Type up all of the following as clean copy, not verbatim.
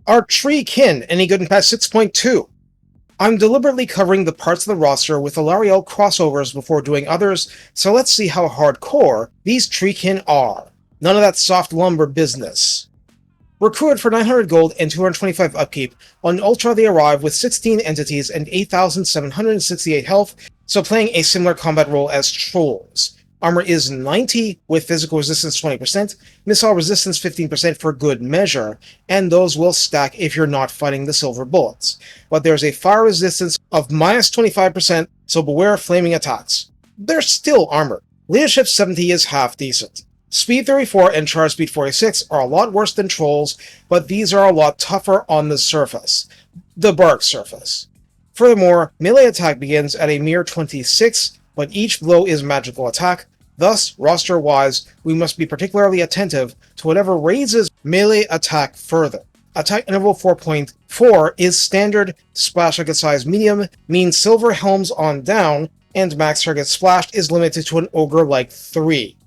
Are tree kin any good in patch 6.2? I'm deliberately covering the parts of the roster with Alarielle crossovers before doing others, so let's see how hardcore these treekin are. None of that soft lumber business. Recruited for 900 gold and 225 upkeep, on Ultra they arrive with 16 entities and 8,768 health, so playing a similar combat role as trolls. Armor is 90 with physical resistance 20%, missile resistance 15% for good measure, and those will stack if you're not fighting the silver bullets. But there's a fire resistance of minus 25%, so beware flaming attacks. They're still armored. Leadership 70 is half decent. Speed 34 and charge speed 46 are a lot worse than trolls, but these are a lot tougher on the surface. The bark surface. Furthermore, melee attack begins at a mere 26, but each blow is magical attack. Thus, roster-wise, we must be particularly attentive to whatever raises melee attack further. Attack interval 4.4 is standard, splash target size medium, means silver helms on down, and max target splashed is limited to an ogre like 3.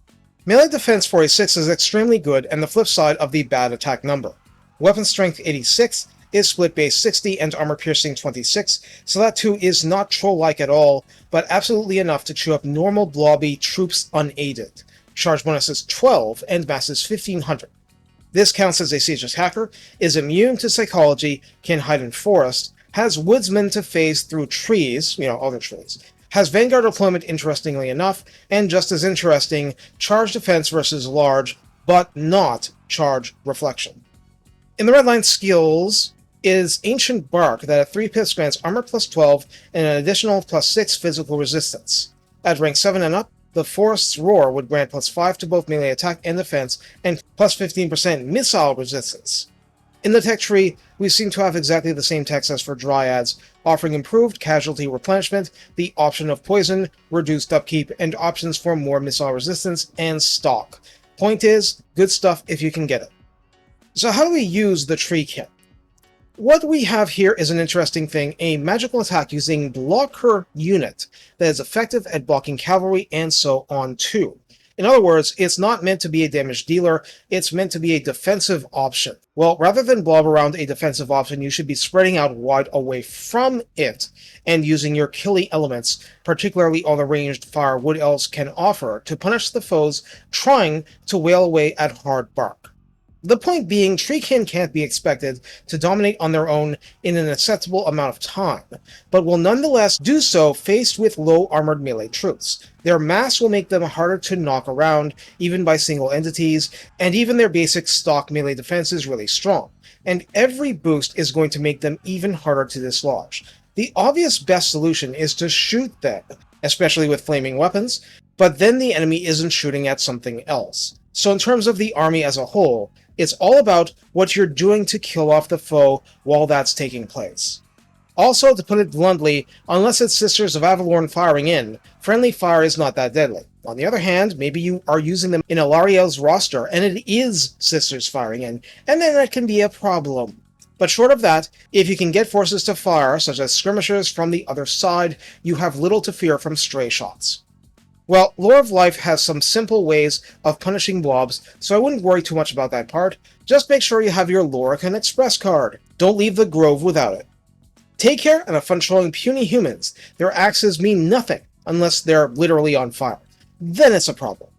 Melee defense 46 is extremely good and the flip side of the bad attack number. Weapon strength 86 is split base 60 and armor piercing 26, so that too is not troll-like at all, but absolutely enough to chew up normal blobby troops unaided. Charge bonus is 12 and mass is 1500. This counts as a siege attacker, is immune to psychology, can hide in forest, has woodsmen to phase through trees, other trees, has Vanguard deployment interestingly enough, and just as interesting, charge defense versus large, but not charge reflection. In the redline skills is Ancient Bark that at 3 pips grants armor plus 12 and an additional plus 6 physical resistance. At rank 7 and up, the Forest's Roar would grant plus 5 to both melee attack and defense, and plus 15% missile resistance. In the tech tree, we seem to have exactly the same text as for Dryads, offering improved casualty replenishment, the option of poison, reduced upkeep, and options for more missile resistance and stock. Point is, good stuff if you can get it. So how do we use the tree kit? What we have here is an interesting thing, a magical attack using blocker unit that is effective at blocking cavalry and so on too. In other words, it's not meant to be a damage dealer, it's meant to be a defensive option. Well, rather than blob around a defensive option, you should be spreading out wide away from it and using your killy elements, particularly all the ranged fire wood elves can offer, to punish the foes trying to wail away at hard bark. The point being, treekin can't be expected to dominate on their own in an acceptable amount of time, but will nonetheless do so faced with low-armored melee troops. Their mass will make them harder to knock around, even by single entities, and even their basic stock melee defense is really strong, and every boost is going to make them even harder to dislodge. The obvious best solution is to shoot them, especially with flaming weapons, but then the enemy isn't shooting at something else. So in terms of the army as a whole, it's all about what you're doing to kill off the foe while that's taking place. Also, to put it bluntly, unless it's Sisters of Avalorn firing in, friendly fire is not that deadly. On the other hand, maybe you are using them in Alarielle's roster, and it is Sisters firing in, and then that can be a problem. But short of that, if you can get forces to fire, such as skirmishers from the other side, you have little to fear from stray shots. Well, Lore of Life has some simple ways of punishing blobs, so I wouldn't worry too much about that part. Just make sure you have your Lorican Express card. Don't leave the Grove without it. Take care and have fun trolling puny humans. Their axes mean nothing unless they're literally on fire. Then it's a problem.